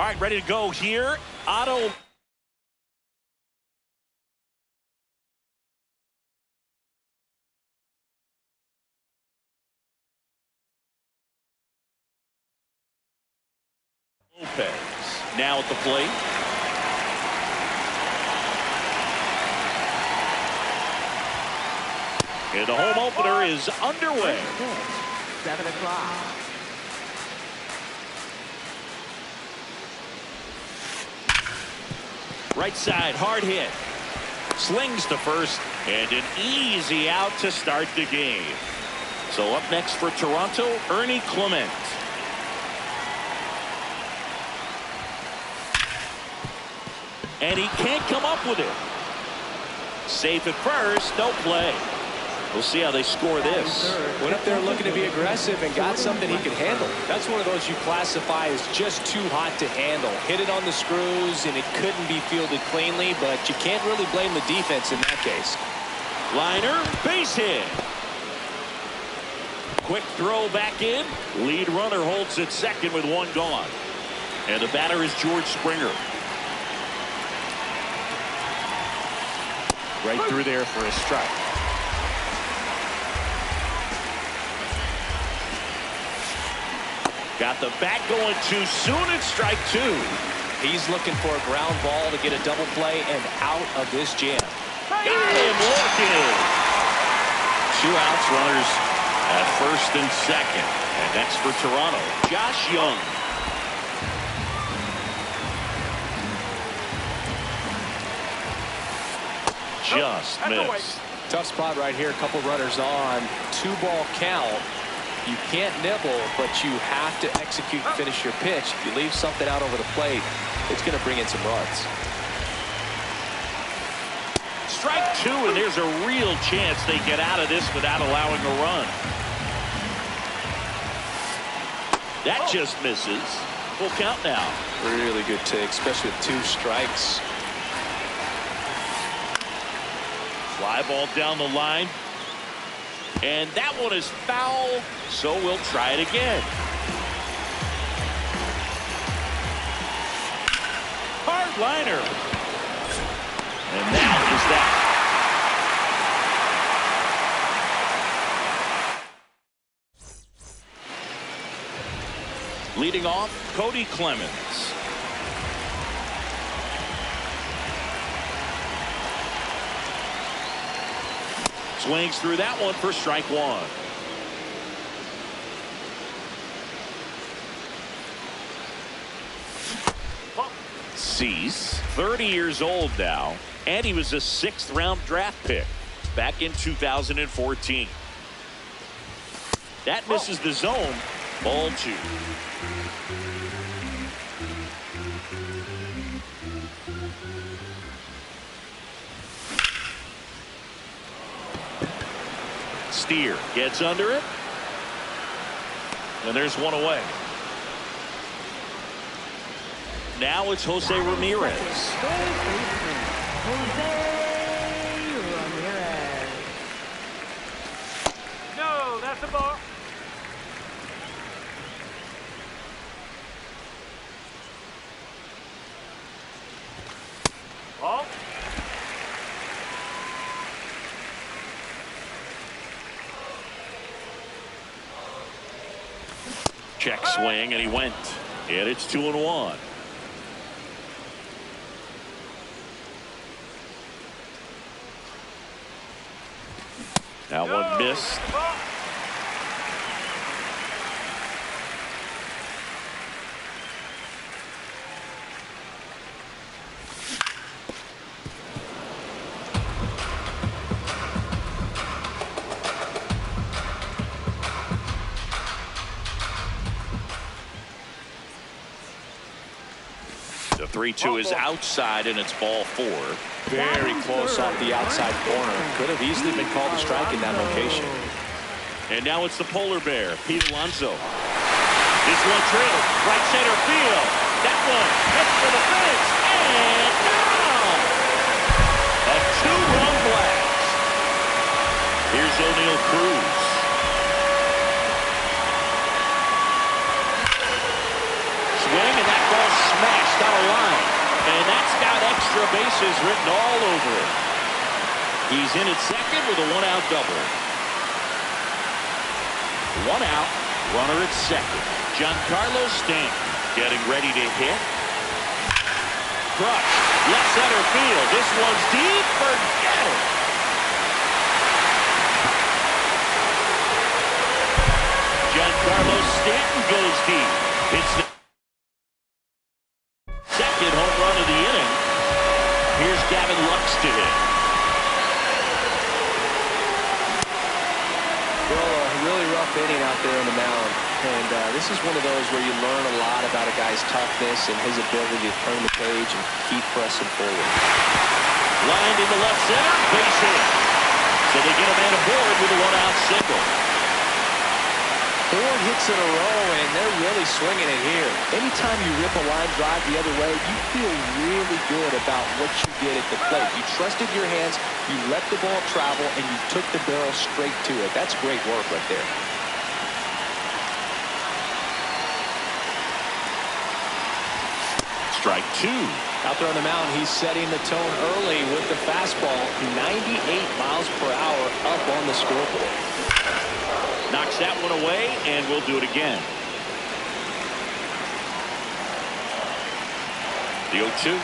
All right, ready to go here. Otto. Lopez now at the plate. And the home opener is underway. 7 o'clock. Right side, hard hit. Slings to first, and an easy out to start the game. So up next for Toronto, Ernie Clement. And he can't come up with it. Safe at first, no play. We'll see how they score this. Went up there looking to be aggressive and got something he could handle. That's one of those you classify as just too hot to handle. Hit it on the screws, and it couldn't be fielded cleanly, but you can't really blame the defense in that case. Liner, base hit. Quick throw back in. Lead runner holds at second with one gone. And the batter is George Springer. Right through there for a strike. Got the bat going too soon at strike two. He's looking for a ground ball to get a double play and out of this jam. Got him looking. 2 outs, runners at first and second. And next for Toronto, Josh Young. Just missed. Tough spot right here. A couple runners on. 2-ball count. You can't nibble, but you have to execute and finish your pitch. If you leave something out over the plate, it's going to bring in some runs. Strike two, and there's a real chance they get out of this without allowing a run. That just misses. Full count now. Really good take, especially with 2 strikes. Fly ball down the line. And that one is foul, so we'll try it again. Hard liner. And that is that. Leading off, Cody Clemens. Swings through that one for strike one. Cease, 30 years old now, and he was a 6th-round draft pick back in 2014. That misses the zone. Ball 2. Steer gets under it. And there's one away. Now it's Jose Ramirez. Jose Ramirez. No, that's a ball. Ball. Check swing, and he went. And it's 2-1. Now one missed. The 3-2 is outside, and it's ball 4. Very close off the outside corner. Could have easily been called a strike in that location. And now it's the polar bear, Pete Alonso. This one trailed right center field. That one heads for the fence and down. A 2-run blast. Here's O'Neal Cruz. Swing, and that ball smacked bases written all over it. He's in at second with a one-out double. One out, runner at second. Giancarlo Stanton getting ready to hit. Crush, left center field. This one's deep. Forget it. Giancarlo Stanton goes deep. It's the second home run of the inning. Here's Gavin Lux to hit. Well, a really rough inning out there on the mound. And this is one of those where you learn a lot about a guy's toughness and his ability to turn the page and keep pressing forward. Lined into left center, base hit. So they get a man aboard with a one-out single. 4 hits in a row, and they're really swinging it here. Anytime you rip a line drive the other way, you feel really good about what you did at the plate. You trusted your hands, you let the ball travel, and you took the barrel straight to it. That's great work right there. Strike 2. Out there on the mound, he's setting the tone early with the fastball. 98 miles per hour up on the scoreboard. Knocks that one away, and we'll do it again. The 0-2.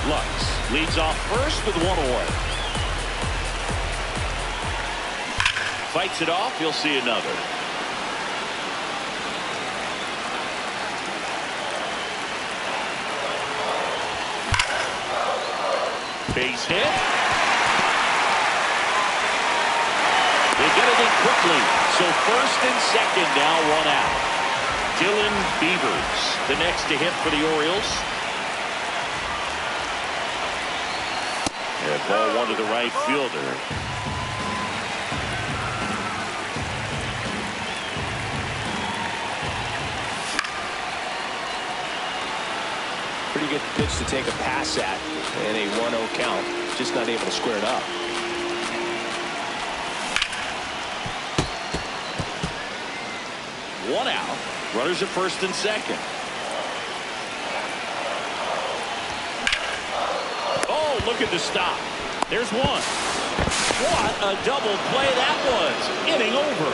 Lux leads off first with one away. Fights it off. He'll see another. Base hit. They get it in quickly. So first and second now, one out. Dylan Beavers, the next to hit for the Orioles. Yeah, ball one to the right fielder. Pretty good pitch to take a pass at in a 1-0 count. Just not able to square it up. One out. Runners at first and second. Oh, look at the stop. There's one. What a double play that was. Inning over.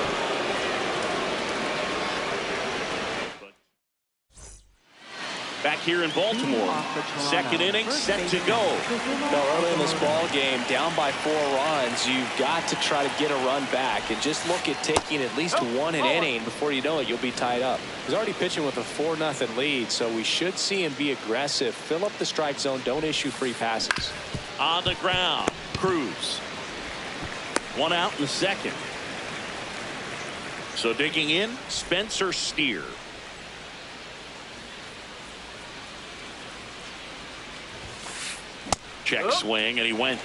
Back here in Baltimore. Second inning set to go. Now, early in this ball game, down by 4 runs, you've got to try to get a run back and just look at taking at least one an inning. Before you know it, you'll be tied up. He's already pitching with a 4-0 lead, so we should see him be aggressive. Fill up the strike zone. Don't issue free passes. On the ground, Cruz. One out in the second. So digging in, Spencer Steer. Check swing, and he went.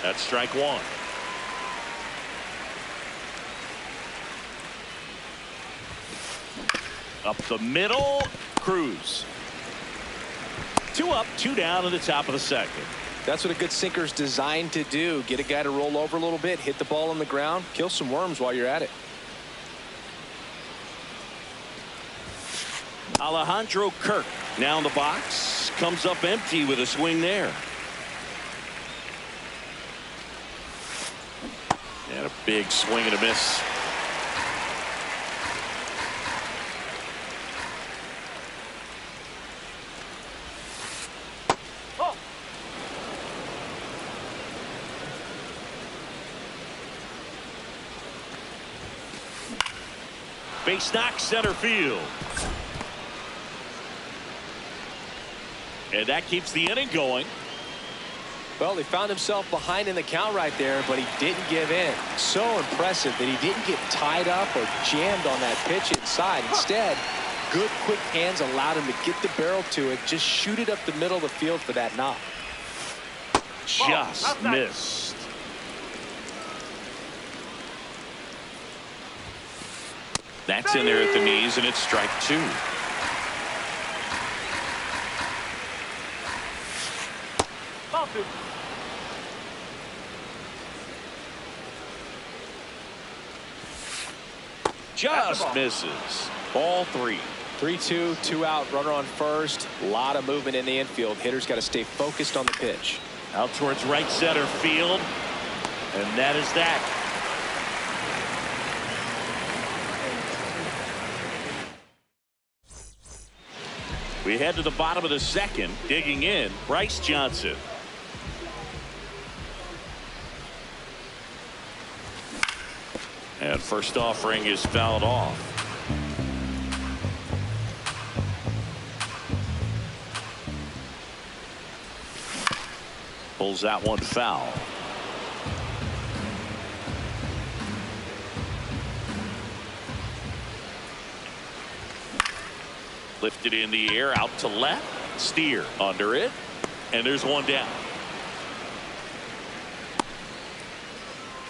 That's strike 1. Up the middle, Cruz. 2 up, 2 down in the top of the second. That's what a good sinker's designed to do. Get a guy to roll over a little bit, hit the ball on the ground, kill some worms while you're at it. Alejandro Kirk now in the box. Comes up empty with a swing there. And a big swing and a miss. Base knock, center field. And that keeps the inning going. Well, he found himself behind in the count right there, but he didn't give in. So impressive that he didn't get tied up or jammed on that pitch inside. Instead, good quick hands allowed him to get the barrel to it, just shoot it up the middle of the field for that knock. Just missed. That's in there at the knees, and it's strike 2. Just misses. Ball 3. 3-2, 2 out, runner on first. A lot of movement in the infield. Hitters got to stay focused on the pitch. Out towards right center field. And that is that. We head to the bottom of the second. Digging in, Bryce Johnson. And first offering is fouled off. Pulls that one foul. Lifted in the air, out to left. Steer under it. And there's one down.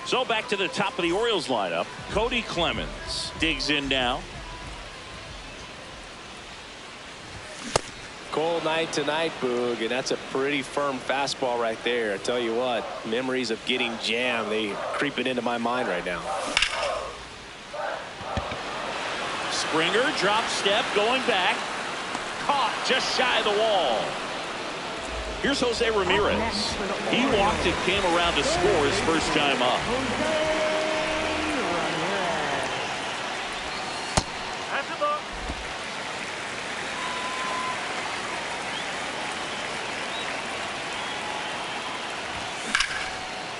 So back to the top of the Orioles lineup. Cody Clemens digs in now. Cold night tonight, Boog, and that's a pretty firm fastball right there. I tell you what, memories of getting jammed, they creeping into my mind right now. Springer drop step going back. Caught just shy of the wall. Here's Jose Ramirez. He walked and came around to score his first time up.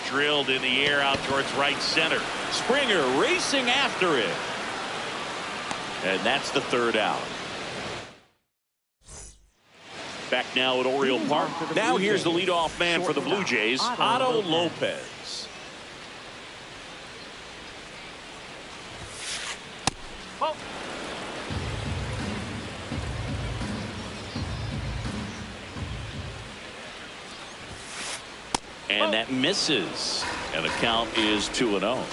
Drilled in the air out towards right center. Springer racing after it. And that's the third out. Back now at Oriole Park. Now here's the leadoff man for the Blue Jays, Otto Lopez. And that misses. And the count is 2-0.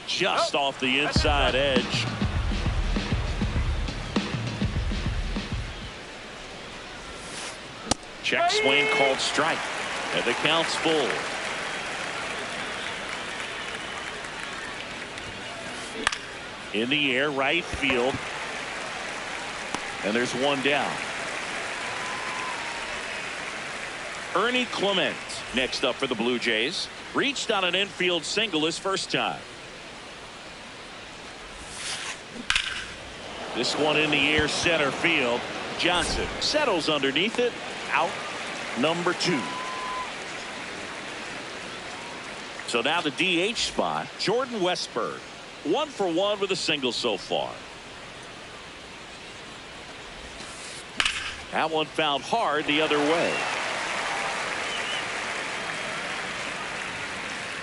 Just off the inside edge. Check swing called strike. And the count's full. In the air, right field. And there's one down. Ernie Clement next up for the Blue Jays. Reached on an infield single his first time. This one in the air, center field. Johnson settles underneath it. Out number 2. So now the DH spot, Jordan Westburg. 1 for 1 with a single so far. That one fouled hard the other way.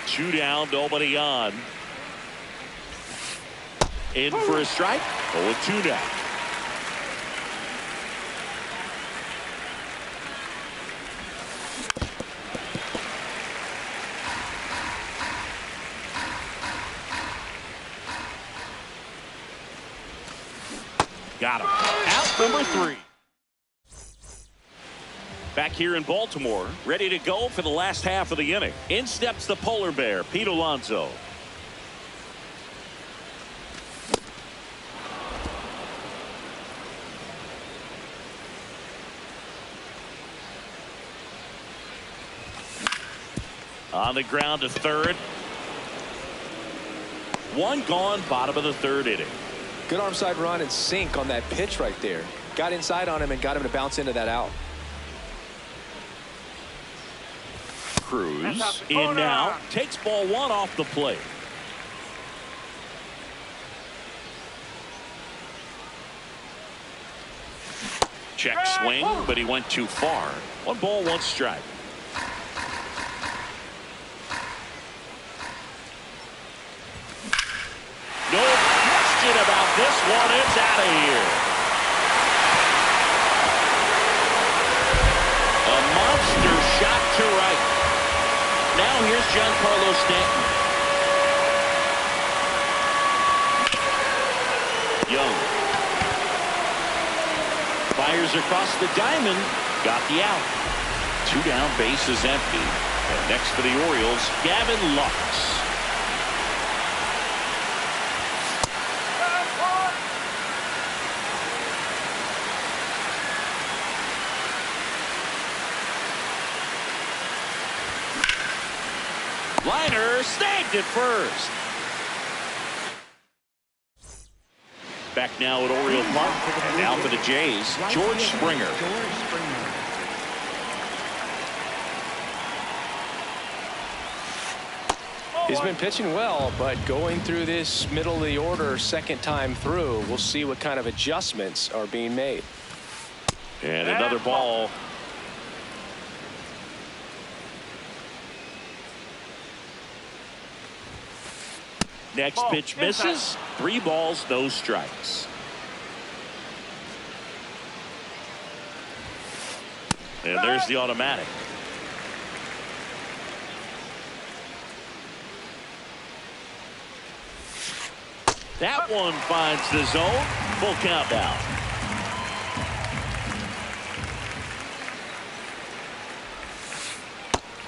2 down, nobody on. In for a strike. 0-2 now. Got him. Out number 3. Back here in Baltimore, ready to go for the last half of the inning. In steps the polar bear, Pete Alonso. On the ground to third. One gone, bottom of the third inning. Good arm side run and sink on that pitch right there. Got inside on him and got him to bounce into that out. Cruz in now. Takes ball 1 off the plate. Check swing, but he went too far. 1 ball, 1 strike. No question about this one. It's out of here. A monster shot to right. Now here's Giancarlo Stanton. Young. Fires across the diamond. Got the out. 2 down, bases empty. And next for the Orioles, Gavin Lux. Liner snagged at first. Back now at Oriole Park. And now for the Jays, George Springer. He's been pitching well, but going through this middle of the order second time through, we'll see what kind of adjustments are being made. And another ball. Next pitch misses. 3 balls, no strikes. And there's the automatic. That one finds the zone. Full count now.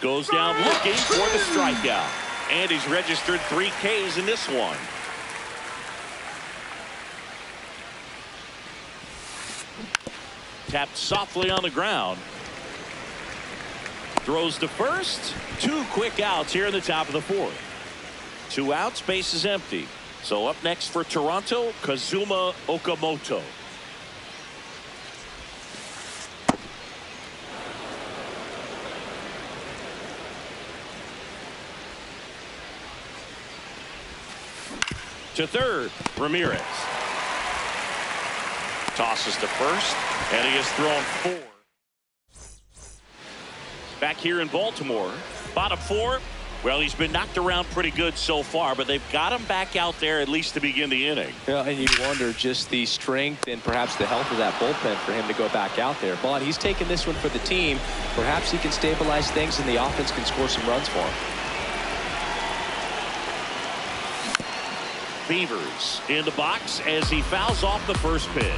Goes down looking for the strikeout. And he's registered 3 Ks in this one. Tapped softly on the ground. Throws to first. 2 quick outs here in the top of the 4th. 2 outs, base is empty. So up next for Toronto, Kazuma Okamoto. To third, Ramirez. Tosses to first, and he has thrown 4. Back here in Baltimore, bottom 4. Well, he's been knocked around pretty good so far, but they've got him back out there at least to begin the inning. Yeah, and you wonder just the strength and perhaps the health of that bullpen for him to go back out there. But he's taking this one for the team. Perhaps he can stabilize things and the offense can score some runs for him. Beavers in the box as he fouls off the first pitch.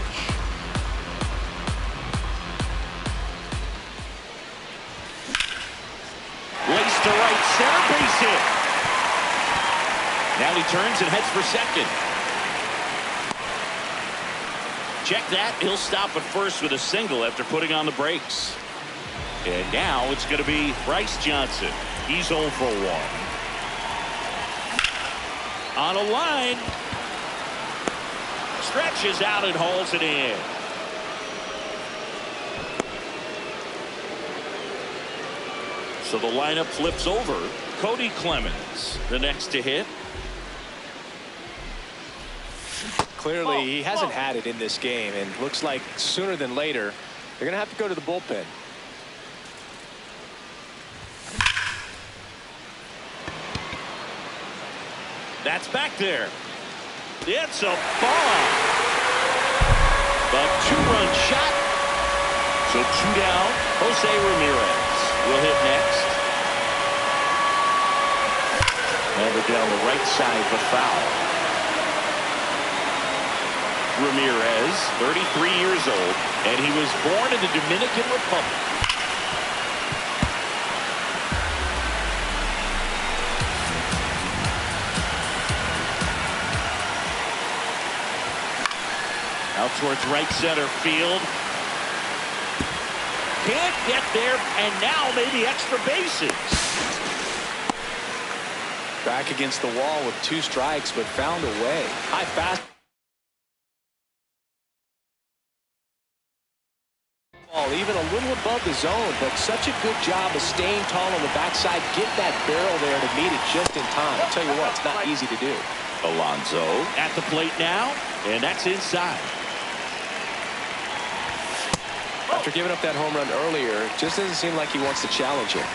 Lays to right center, base hit. Now he turns and heads for second. Check that. He'll stop at first with a single after putting on the brakes. And now it's going to be Bryce Johnson. He's 0 for 1. On a line. Stretches out and hauls it in. So the lineup flips over. Cody Clemens, the next to hit. Clearly, he hasn't had it in this game, and looks like sooner than later, they're going to have to go to the bullpen. That's back there. It's a ball. A 2-run shot. So 2 down. Jose Ramirez will hit next. Over down the right side, the foul. Ramirez, 33 years old, and he was born in the Dominican Republic. Out towards right center field. Can't get there, and now maybe extra bases. Back against the wall with 2 strikes, but found a way. High fast. Ball even a little above the zone, but such a good job of staying tall on the backside. Get that barrel there to meet it just in time. I'll tell you what, it's not easy to do. Alonso at the plate now, and that's inside. After giving up that home run earlier, it just doesn't seem like he wants to challenge him.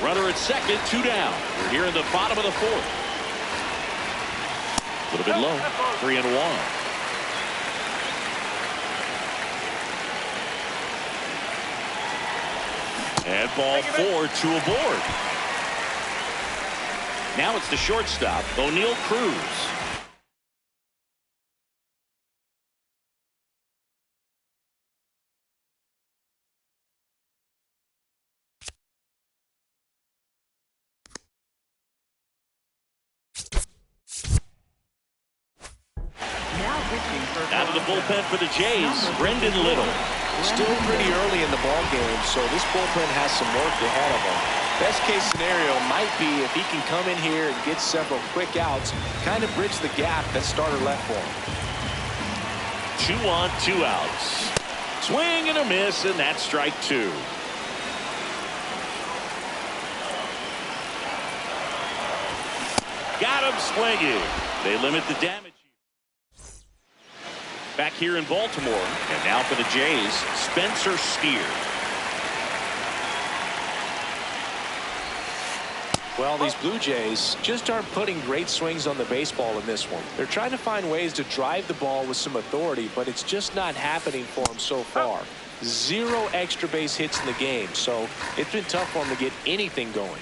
Runner at second, 2 down. We're here in the bottom of the 4th. A little bit low, 3-1. And ball 4, 2 aboard. Now it's the shortstop, O'Neal Cruz. pitching for Out of the Toronto. bullpen for the Jays, Brendan Little. Still pretty early in the ball game, so this bullpen has some work ahead of him. Best case scenario might be if he can come in here and get several quick outs, kind of bridge the gap that starter left for him. 2 on, 2 outs. Swing and a miss, and that's strike 2. Got him swinging. They limit the damage. Back here in Baltimore, and now for the Jays, Spencer Steer. Well, these Blue Jays just aren't putting great swings on the baseball in this one. They're trying to find ways to drive the ball with some authority, but it's just not happening for them so far. 0 extra base hits in the game, so it's been tough for them to get anything going.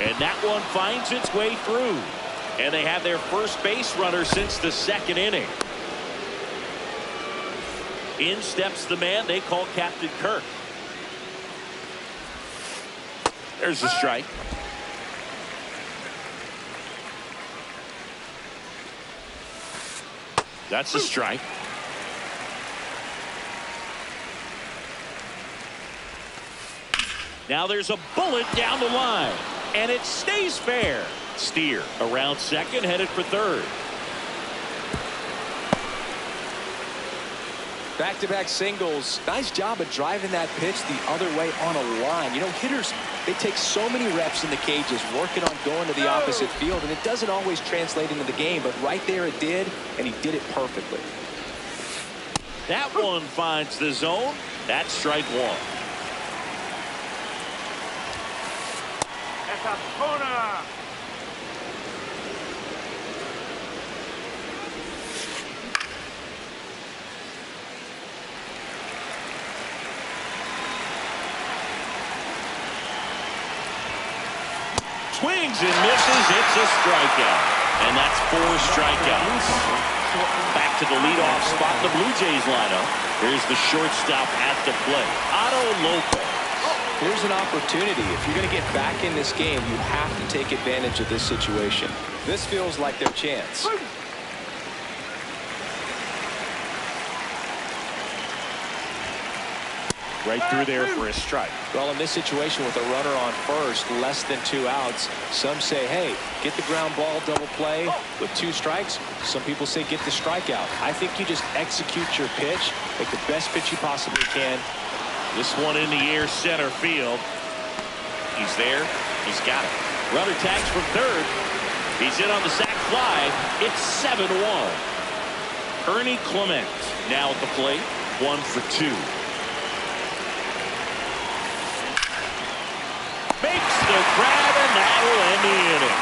And that one finds its way through. And they have their first base runner since the 2nd inning. In steps the man they call Captain Kirk. There's the strike. That's a strike. Now there's a bullet down the line. And it stays fair. Steer around second, headed for third. Back-to-back singles. Nice job of driving that pitch the other way on a line. You know, hitters, they take so many reps in the cages working on going to the opposite field, and it doesn't always translate into the game, but right there it did, and he did it perfectly. That one finds the zone. That's strike 1. Swings and misses. It's a strikeout. And that's 4 strikeouts. Back to the leadoff spot in the Blue Jays lineup. Here's the shortstop at the plate, Otto Lopez. Here's an opportunity. If you're going to get back in this game, you have to take advantage of this situation. This feels like their chance. Right through there for a strike. Well, in this situation with a runner on first, less than 2 outs, some say, hey, get the ground ball double play with 2 strikes. Some people say get the strikeout. I think you just execute your pitch, make the best pitch you possibly can. This one in the air, center field. He's there. He's got it. Runner tags from third. He's in on the sac fly. It's 7-1. Ernie Clement now at the plate. 1 for 2. Makes the grab, and that'll end the inning.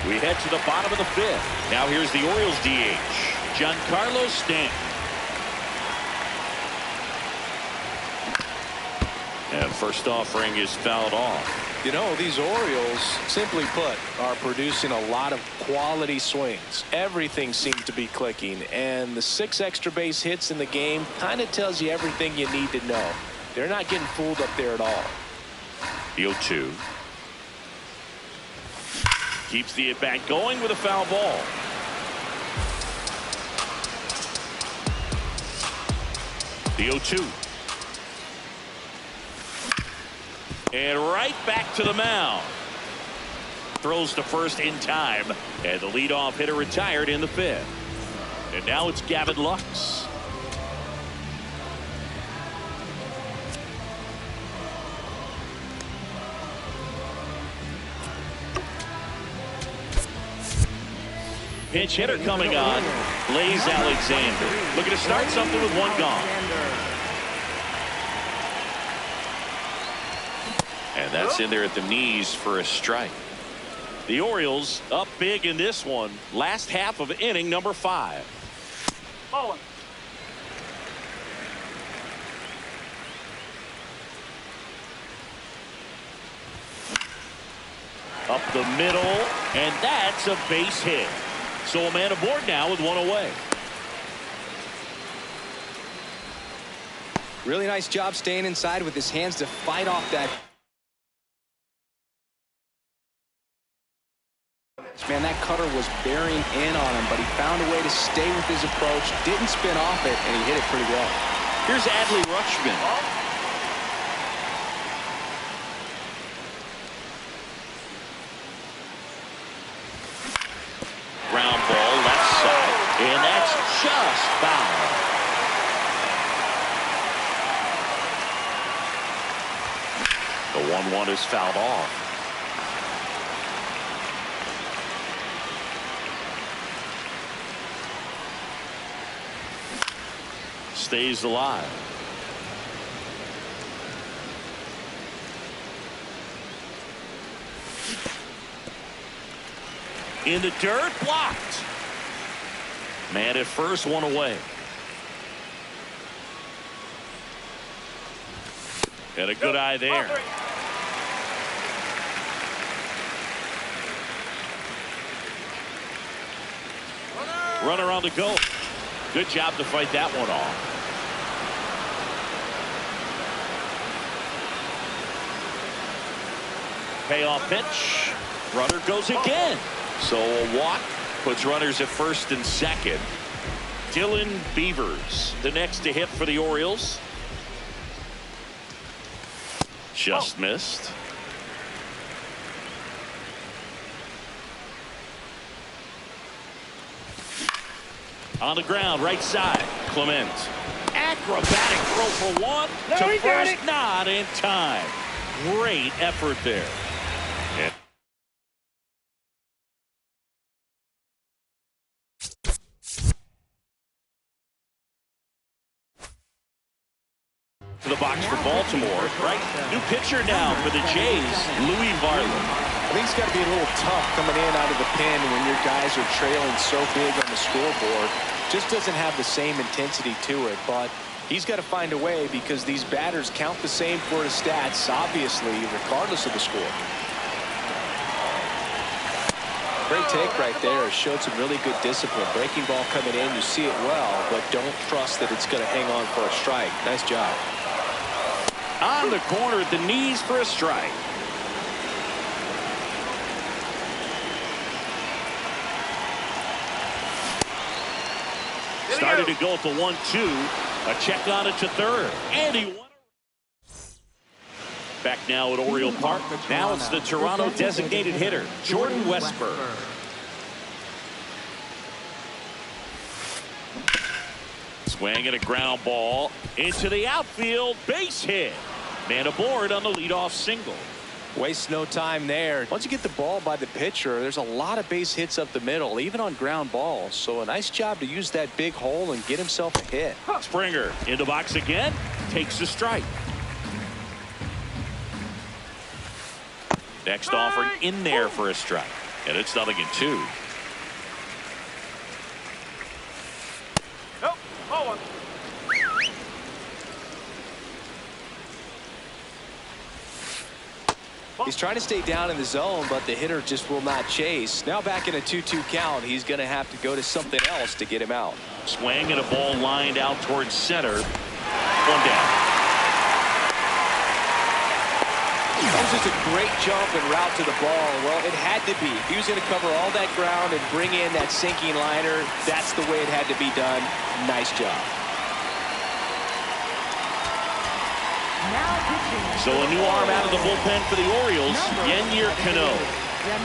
We head to the bottom of the 5th. Now here's the Orioles DH, Giancarlo Stanton. And first offering is fouled off. You know, these Orioles, simply put, are producing a lot of quality swings. Everything seems to be clicking, and the 6 extra base hits in the game kind of tells you everything you need to know. They're not getting fooled up there at all. The 0-2. Keeps the at-bat going with a foul ball. The 0-2. And right back to the mound. Throws to first in time. And the leadoff hitter retired in the 5th. And now it's Gavin Lux. Pinch hitter coming on, Blaze Alexander. Looking to start something with 1 gone. And that's in there at the knees for a strike. The Orioles up big in this one. Last half of inning number 5. Bowling. Up the middle, and that's a base hit. So a man aboard now with 1 away. Really nice job staying inside with his hands to fight off that Man, that cutter was bearing in on him, but he found a way to stay with his approach, didn't spin off it, and he hit it pretty well. Here's Adley Rutschman. Ground ball left side, and that's just foul. The 1-1 is fouled off. Stays alive. In the dirt, blocked. Man at first, one away. Had a good eye there. Runner on the go. Good job to fight that one off. Payoff pitch. Runner goes again. So a walk puts runners at first and second. Dylan Beavers, the next to hit for the Orioles. Just missed. On the ground, right side. Clement. Acrobatic throw for one. To first, not in time. Great effort there. To the box for Baltimore, right? New pitcher now for the Jays, Louis Varland. I think it's got to be a little tough coming in out of the pen when your guys are trailing so big on the scoreboard. Just doesn't have the same intensity to it, but he's got to find a way because these batters count the same for his stats, obviously, regardless of the score. Great take right there. Showed some really good discipline. Breaking ball coming in, you see it well, but don't trust that it's going to hang on for a strike. Nice job. On the corner at the knees for a strike. Started to go at the 1-2. A check on it to third. And he won. Back now at Oriole Park. Now it's the Toronto designated hitter, Jordan Westberg. Swing and a ground ball into the outfield. Base hit. Man aboard on the leadoff single. Waste no time there. Once you get the ball by the pitcher, there's a lot of base hits up the middle, even on ground balls. So a nice job to use that big hole and get himself a hit. Springer in the box again. Takes the strike. Next offering in there for a strike. And it's 0-2. He's trying to stay down in the zone, but the hitter just will not chase. Now back in a 2-2 count, he's going to have to go to something else to get him out. Swing and a ball lined out towards center. One down. That was just a great jump and route to the ball. Well, it had to be. He was going to cover all that ground and bring in that sinking liner. That's the way it had to be done. Nice job. So a new arm out of the bullpen for the Orioles, Yennier Cano.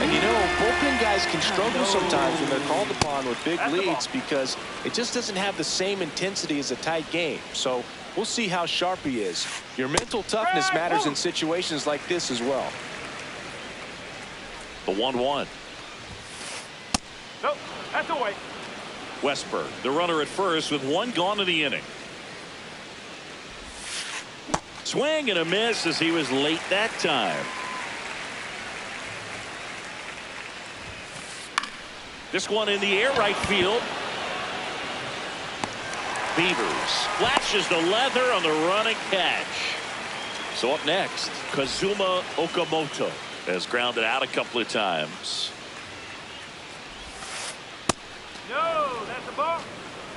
And you know, bullpen guys can struggle sometimes when they're called upon with big leads because it just doesn't have the same intensity as a tight game. So we'll see how sharp he is. Your mental toughness matters in situations like this as well. The 1-1. Nope, that's away. Westberg, the runner at first with one gone in the inning. Swing and a miss as he was late that time. This one in the air, right field. Beavers flashes the leather on the running catch. So up next, Kazuma Okamoto has grounded out a couple of times. No, that's a ball.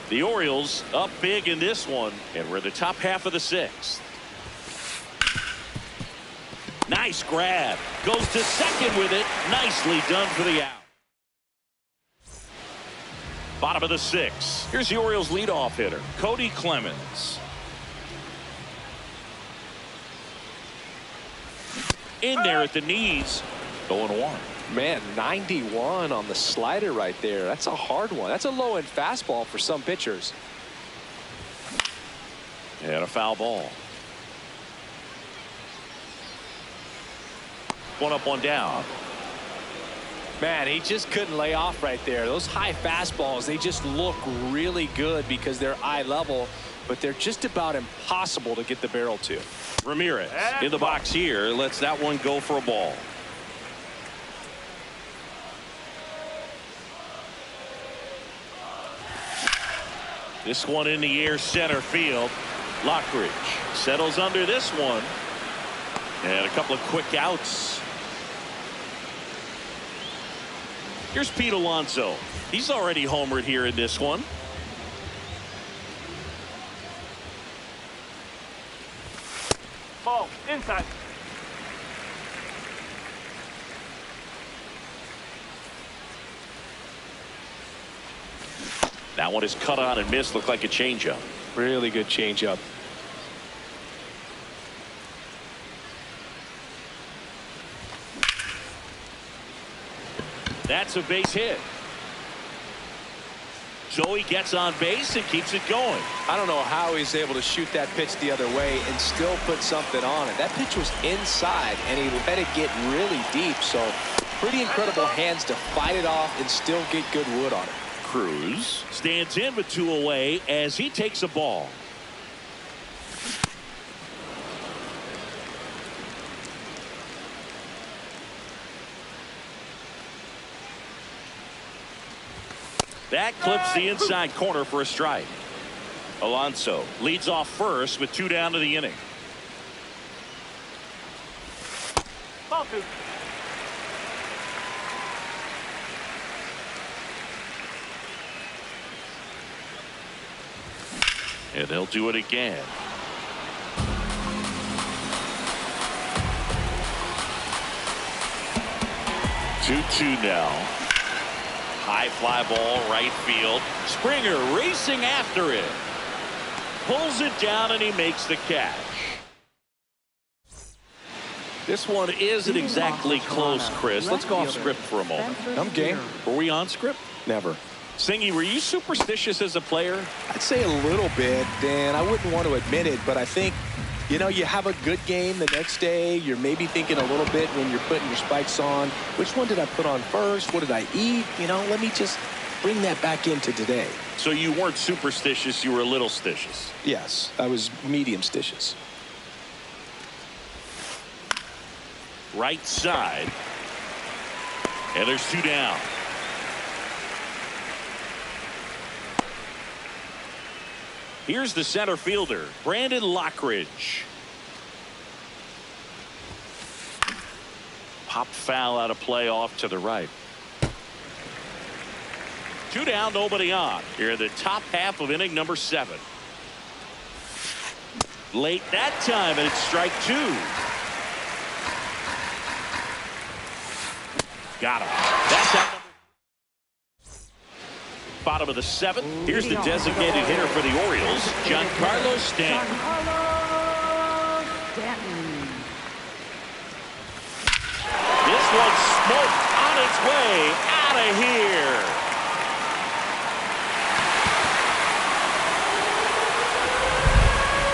The Orioles up big in this one, and we're in the top half of the sixth. Nice grab. Goes to second with it. Nicely done for the out. Bottom of the 6th. Here's the Orioles leadoff hitter, Cody Clemens. In there at the knees, 0-1. Man, 91 on the slider right there. That's a hard one. That's a low-end fastball for some pitchers. And a foul ball. One up, one down. Man, he just couldn't lay off right there. Those high fastballs, they just look really good because they're eye level, but they're just about impossible to get the barrel to. Ramirez in the box here, lets that one go for a ball. This one in the air, center field. Lockridge settles under this one. And a couple of quick outs. Here's Pete Alonso. He's already homered here in this one. Ball, inside. That one is cut on and missed. Looked like a changeup. Really good changeup. That's a base hit. So he gets on base and keeps it going. I don't know how he's able to shoot that pitch the other way and still put something on it. That pitch was inside, and he let it get really deep. So pretty incredible hands to fight it off and still get good wood on it. Cruz stands in with 2 away as he takes a ball. That clips the inside corner for a strike. Alonso leads off first with 2 down to the inning. Ball 2. And they'll do it again. Two now. High fly ball, right field. Springer racing after it. Pulls it down and he makes the catch. This one isn't exactly close, Chris. Let's go off script for a moment. I'm game. Were we on script? Never. Singy, were you superstitious as a player? I'd say a little bit, and I wouldn't want to admit it, but I think, you know, you have a good game the next day. You're maybe thinking a little bit when you're putting your spikes on. Which one did I put on first? What did I eat? You know, let me just bring that back into today. So you weren't superstitious, you were a little stitious. Yes, I was medium stitious. Right side. And there's 2 down. Here's the center fielder, Brandon Lockridge. Pop foul out of play off to the right. 2 down, nobody on. Here in the top half of inning number 7. Late that time, and it's strike 2. Got him. That's out. Bottom of the 7th. Here's the designated hitter for the Orioles, Giancarlo Stanton. This one's smoked on its way out of here.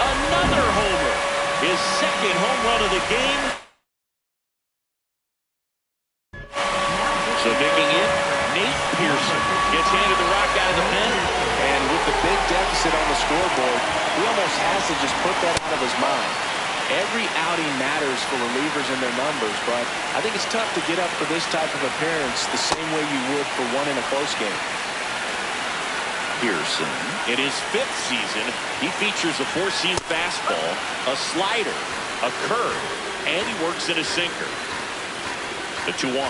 Another homer. His 2nd home run of the game. So digging in, Nate Pearson gets handed the rock out of the pen. And with the big deficit on the scoreboard, he almost has to just put that out of his mind. Every outing matters for relievers and their numbers, but I think it's tough to get up for this type of appearance the same way you would for one in a close game. Pearson, in his 5th season, he features a 4-seam fastball, a slider, a curve, and he works in a sinker. The 2-1.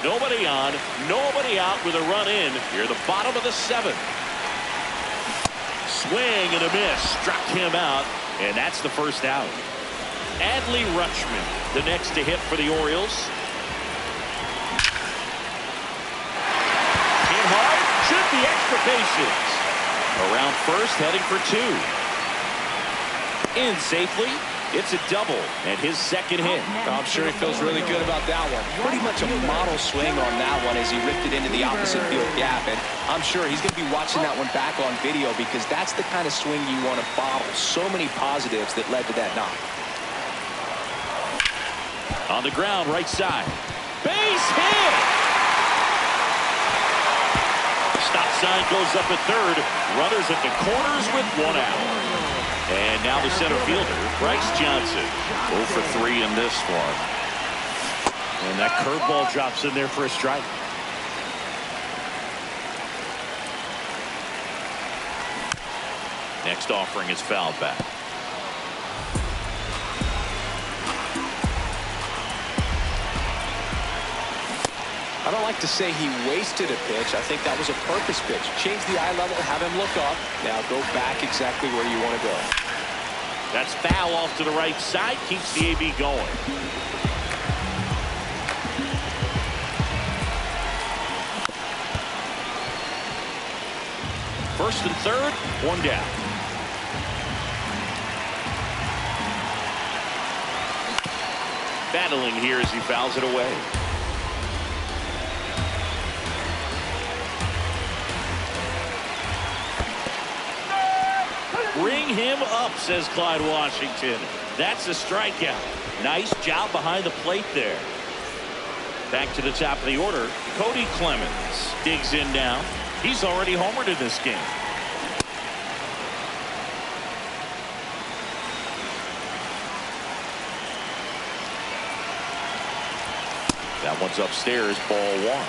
Nobody on, nobody out with a run in. Here, the bottom of the 7th. Swing and a miss. Struck him out, and that's the first out. Adley Rutschman, the next to hit for the Orioles. the extra bases. Around first, heading for 2. In safely. It's a double and his second hit. I'm sure he feels really good about that one. Pretty much a model swing on that one as he ripped it into the opposite field gap. And I'm sure he's going to be watching that one back on video because that's the kind of swing you want to bottle. So many positives that led to that knock. On the ground, right side. Base hit! Stop sign goes up at third. Runners at the corners with 1 out. And now the center fielder, Bryce Johnson. 0 for 3 in this one. And that curveball drops in there for a strike. Next offering is fouled back. I don't like to say he wasted a pitch. I think that was a purpose pitch. Change the eye level, have him look up. Now go back exactly where you want to go. That's foul off to the right side. Keeps the AB going. First and third, 1 down. Battling here as he fouls it away. Ring him up, says Clyde Washington. That's a strikeout. Nice job behind the plate there. Back to the top of the order, Cody Clemens digs in now. He's already homered in this game. That one's upstairs, ball 1.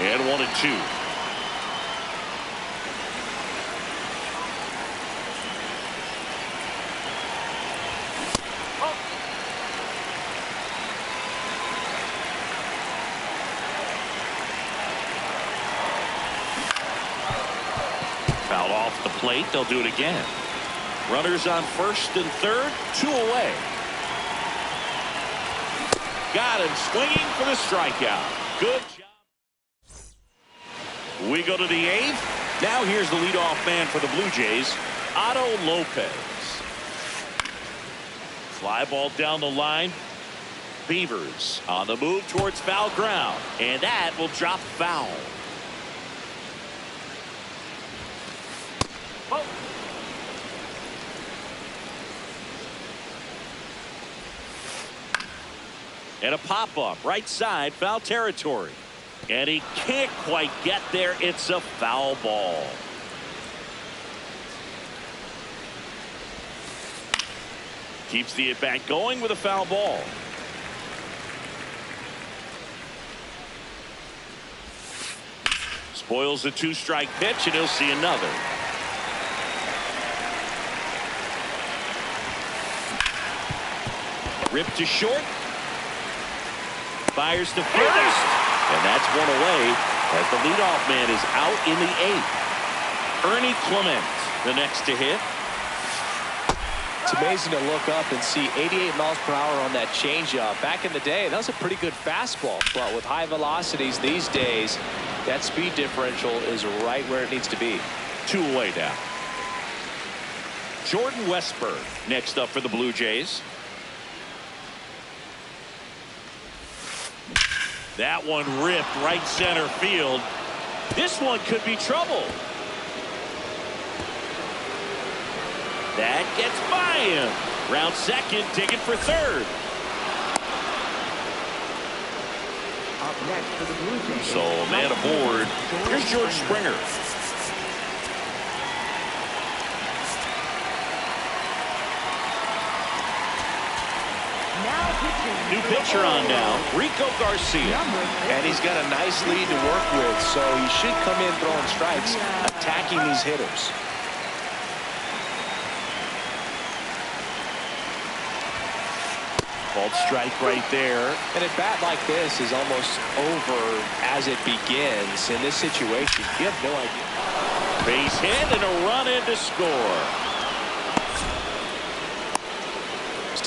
And 1 and 2. Foul off the plate. They'll do it again. Runners on first and third, 2 away. Got him swinging for the strikeout. Good job. We go to the 8th. Now here's the leadoff man for the Blue Jays, Otto Lopez. Fly ball down the line. Beavers on the move towards foul ground. And that will drop foul. Oh. And a pop-up right side, foul territory. And he can't quite get there. It's a foul ball. Keeps the at-bat going with a foul ball. Spoils the 2-strike pitch, and he'll see another. Ripped to short. Fires to first. And that's 1 away as the leadoff man is out in the 8th. Ernie Clement, the next to hit. It's amazing to look up and see 88 miles per hour on that changeup. Back in the day, that was a pretty good fastball. But with high velocities these days, that speed differential is right where it needs to be. 2 away now. Jordan Westburg next up for the Blue Jays. That one ripped right center field. This one could be trouble. That gets by him. Round second, digging for third. Up next for the Blue Jays. So a man aboard. Here's George Springer. New pitcher on now, Rico Garcia. And he's got a nice lead to work with, so he should come in throwing strikes, attacking these hitters. Called strike right there. And a bat like this is almost over as it begins in this situation. You have no idea. Base hit and a run in to score.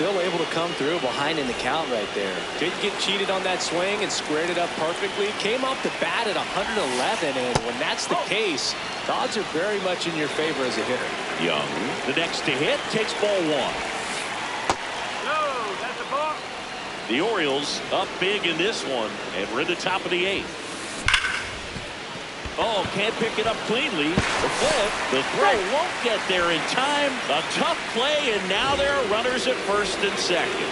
still able to come through behind in the count right there. Didn't get cheated on that swing and squared it up perfectly. Came off the bat at 111, and when that's the case, the odds are very much in your favor as a hitter. Young, the next to hit, takes ball one. No, that's a ball. The Orioles up big in this one, and we're in the top of the 8th. Oh, can't pick it up cleanly. The flip, the throw won't get there in time. A tough play, and now there are runners at first and second.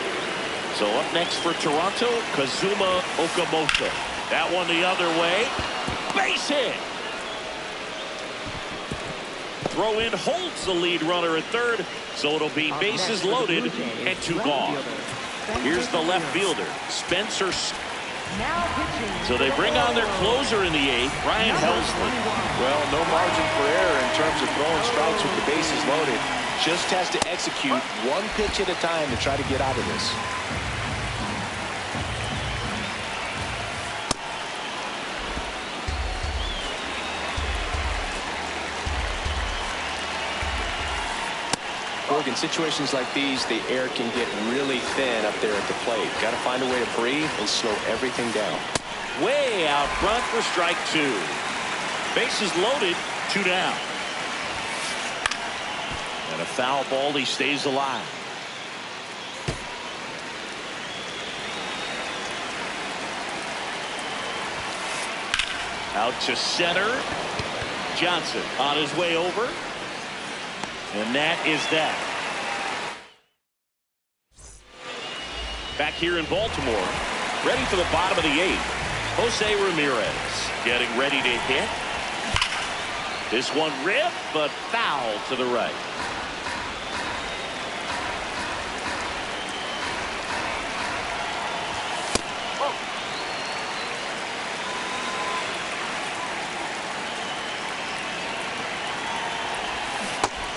So up next for Toronto, Kazuma Okamoto. That one the other way. Base hit. Throw in holds the lead runner at third, so it'll be bases loaded and 2 gone. Here's the left fielder, Spencer. So they bring on their closer in the 8th, Ryan Helsley. Well, no margin for error in terms of throwing strikes with the bases loaded. Just has to execute one pitch at a time to try to get out of this. In situations like these, the air can get really thin up there at the plate. Got to find a way to breathe and slow everything down. Way out front for strike 2. Bases loaded, 2 down. And a foul ball, he stays alive. Out to center. Johnson on his way over. And that is that. Back here in Baltimore, ready for the bottom of the 8th. Jose Ramirez getting ready to hit. This one ripped, but foul to the right.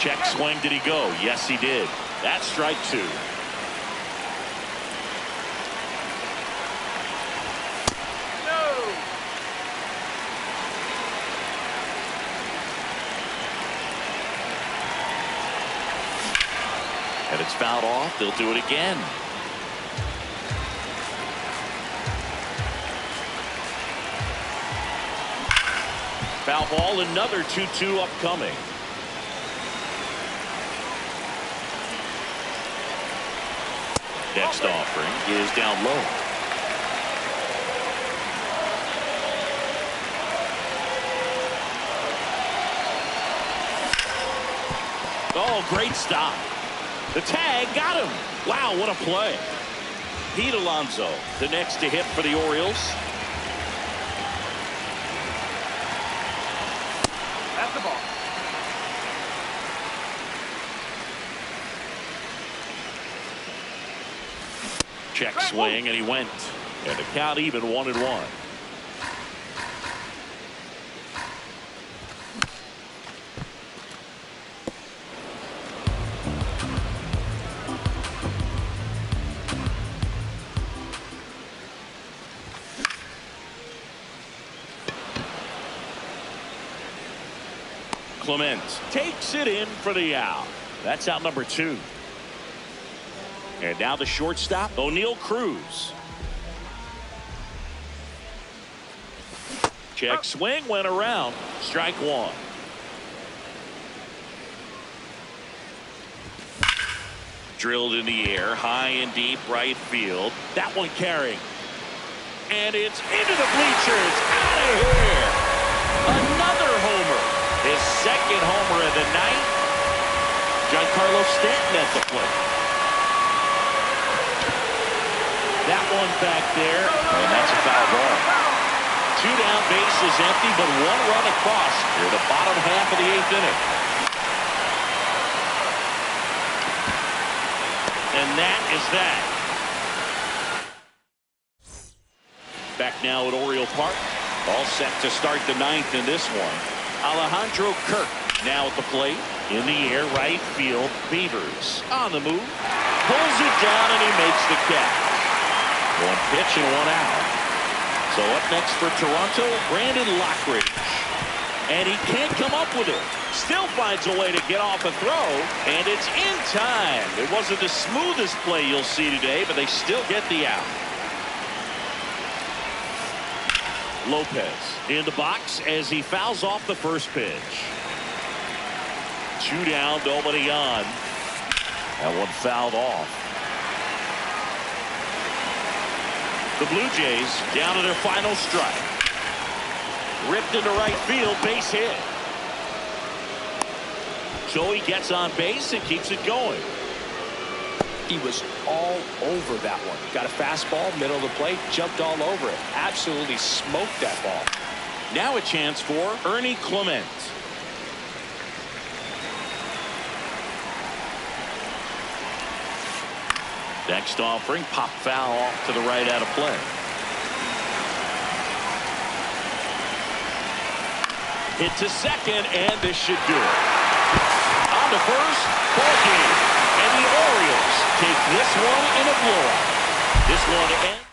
Check swing. Did he go? Yes, he did. That's strike 2. And it's fouled off. They'll do it again. Foul ball, another 2-2 upcoming. Next offering is down low. Oh, great stop. The tag got him. Wow, what a play. Pete Alonso, the next to hit for the Orioles. That's the ball. Check swing, and he went. And the count even 1-1. Clement takes it in for the out. That's out number 2. And now the shortstop, O'Neal Cruz. Check swing, went around. Strike 1. Drilled in the air, high and deep right field. That one carrying. And it's into the bleachers. Out of here. Another homer. His second homer of the night. Giancarlo Stanton at the plate. That one back there, and that's a foul ball. 2 down, bases empty, but 1 run across here, the bottom half of the 8th inning. And that is that. Back now at Oriole Park. All set to start the 9th in this one. Alejandro Kirk now at the plate. In the air, right field. Beavers on the move. Pulls it down, and he makes the catch. 1 pitch and 1 out. So up next for Toronto, Brandon Lockridge. And he can't come up with it. Still finds a way to get off a throw, and it's in time. It wasn't the smoothest play you'll see today, but they still get the out. Lopez in the box as he fouls off the first pitch. 2 down, nobody on. That one fouled off. The Blue Jays down to their final strike. Ripped into right field, base hit. So he gets on base and keeps it going. He was all over that one. Got a fastball, middle of the plate, jumped all over it. Absolutely smoked that ball. Now a chance for Ernie Clement. Next offering, pop foul off to the right out of play. Hit to second, and this should do it. On to first, ball game. And the Orioles take this one in a blowout. This one ends.